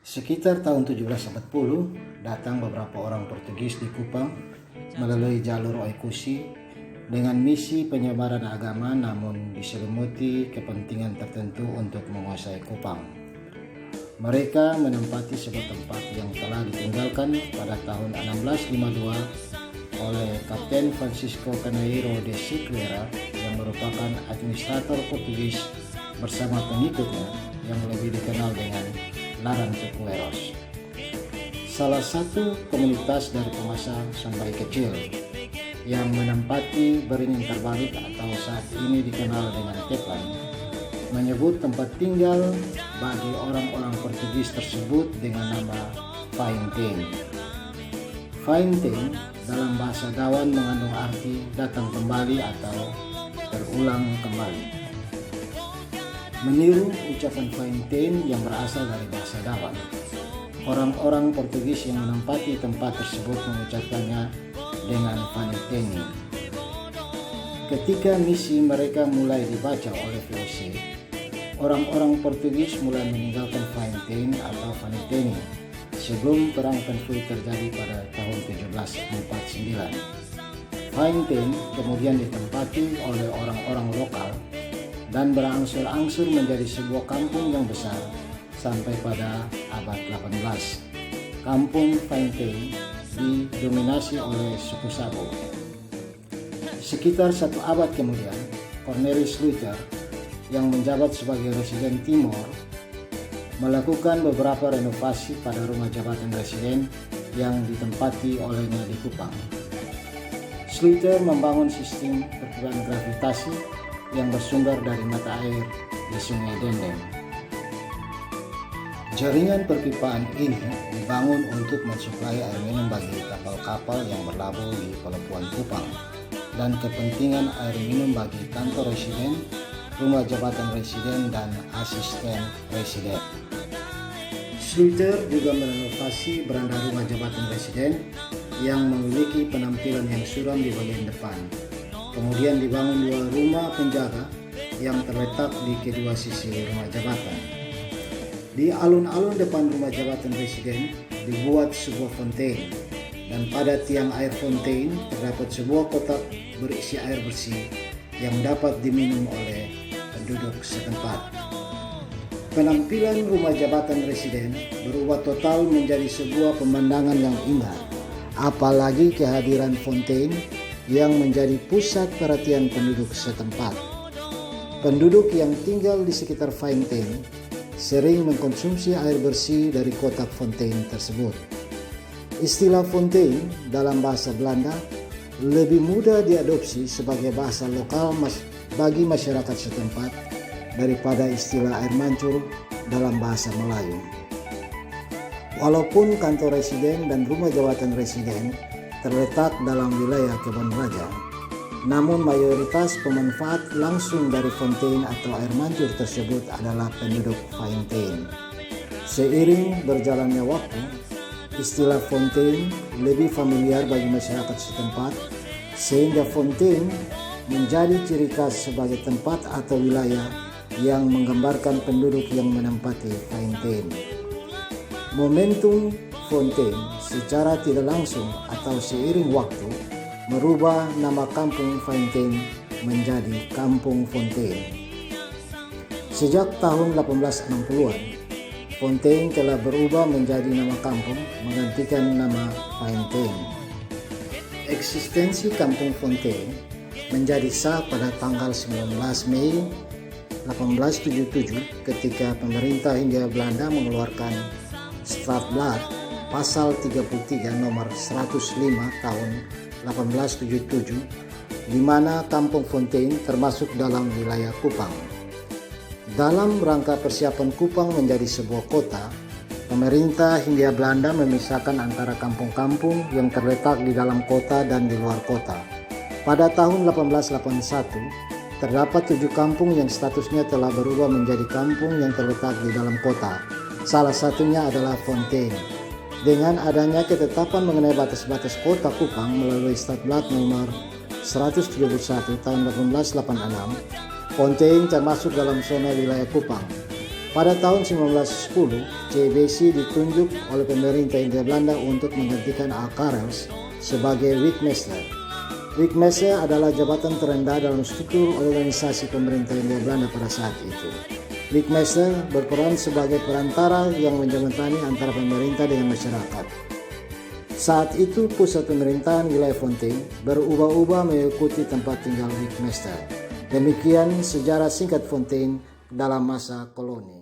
Sekitar tahun 1740, datang beberapa orang Portugis di Kupang melalui jalur Oikusi dengan misi penyebaran agama, namun diselimuti kepentingan tertentu untuk menguasai Kupang. Mereka menempati sebuah tempat yang telah ditinggalkan pada tahun 1652 oleh Kapten Francisco Canairo de Siqueira yang merupakan administrator Portugis bersama pengikutnya yang lebih dikenal dengan Laran Tupueros, salah satu komunitas dari penguasa Songhai kecil yang menempati beringin terbalik atau saat ini dikenal dengan Teplan, menyebut tempat tinggal bagi orang-orang Portugis tersebut dengan nama Fainten. Fainten dalam bahasa Dawan mengandung arti datang kembali atau berulang kembali. Meniru ucapan Fainten yang berasal dari bahasa Dawan, orang-orang Portugis yang menempati tempat tersebut mengucapkannya dengan Fainten. Ketika misi mereka mulai dibaca oleh VOC, orang-orang Portugis mulai meninggalkan Fainten atau Fainten sebelum perang konflik terjadi pada tahun 1749. Fainten kemudian ditempati oleh orang-orang lokal dan berangsur-angsur menjadi sebuah kampung yang besar sampai pada abad 18. Kampung Fainten didominasi oleh suku Sabo. Sekitar satu abad kemudian, Cornelis Luther yang menjabat sebagai residen Timor melakukan beberapa renovasi pada rumah jabatan residen yang ditempati olehnya di Kupang. Luther membangun sistem perputaran gravitasi yang bersumber dari mata air di Sungai Dendeng. Jaringan perpipaan ini dibangun untuk mensuplai air minum bagi kapal-kapal yang berlabuh di pelabuhan Kupang dan kepentingan air minum bagi kantor residen, rumah jabatan residen, dan asisten residen. Luther juga merenovasi beranda rumah jabatan residen yang memiliki penampilan yang suram di bagian depan. Kemudian dibangun dua rumah penjaga yang terletak di kedua sisi rumah jabatan. Di alun-alun depan rumah jabatan residen dibuat sebuah fontaine, dan pada tiang air fontaine terdapat sebuah kotak berisi air bersih yang dapat diminum oleh penduduk setempat. Penampilan rumah jabatan residen berubah total menjadi sebuah pemandangan yang indah, apalagi kehadiran fontaine yang menjadi pusat perhatian penduduk setempat. Penduduk yang tinggal di sekitar Fainten sering mengkonsumsi air bersih dari kotak fontaine tersebut. Istilah fontaine dalam bahasa Belanda lebih mudah diadopsi sebagai bahasa lokal bagi masyarakat setempat daripada istilah air mancur dalam bahasa Melayu. Walaupun kantor residen dan rumah jabatan residen terletak dalam wilayah Kebon Raja, namun mayoritas pemanfaat langsung dari fontaine atau air mancur tersebut adalah penduduk Fainten. Seiring berjalannya waktu, istilah fontaine lebih familiar bagi masyarakat setempat, sehingga fontaine menjadi ciri khas sebagai tempat atau wilayah yang menggambarkan penduduk yang menempati Fainten. Momentum fontaine secara tidak langsung atau seiring waktu merubah nama kampung Fainten menjadi Kampung Fontaine. Sejak tahun 1860-an, Fontaine telah berubah menjadi nama kampung menggantikan nama Fainten. Eksistensi Kampung Fontaine menjadi sah pada tanggal 19 Mei 1877 ketika pemerintah Hindia Belanda mengeluarkan Strafblad Pasal 33 nomor 105 tahun 1877, di mana Kampung Fontaine termasuk dalam wilayah Kupang. Dalam rangka persiapan Kupang menjadi sebuah kota, pemerintah Hindia Belanda memisahkan antara kampung-kampung yang terletak di dalam kota dan di luar kota. Pada tahun 1881, terdapat 7 kampung yang statusnya telah berubah menjadi kampung yang terletak di dalam kota. Salah satunya adalah Fontaine. Dengan adanya ketetapan mengenai batas-batas kota Kupang melalui Statblad nomor 171 tahun 1886, Fontaine termasuk dalam zona wilayah Kupang. Pada tahun 1910, CBC ditunjuk oleh pemerintah Hindia Belanda untuk menggantikan Alcaraz sebagai Wigmeester. Wigmeester adalah jabatan terendah dalam struktur organisasi pemerintah Hindia Belanda pada saat itu. Wigmeester berperan sebagai perantara yang menjembatani antara pemerintah dengan masyarakat. Saat itu pusat pemerintahan wilayah Fontaine berubah-ubah mengikuti tempat tinggal Wigmeester. Demikian sejarah singkat Fontaine dalam masa koloni.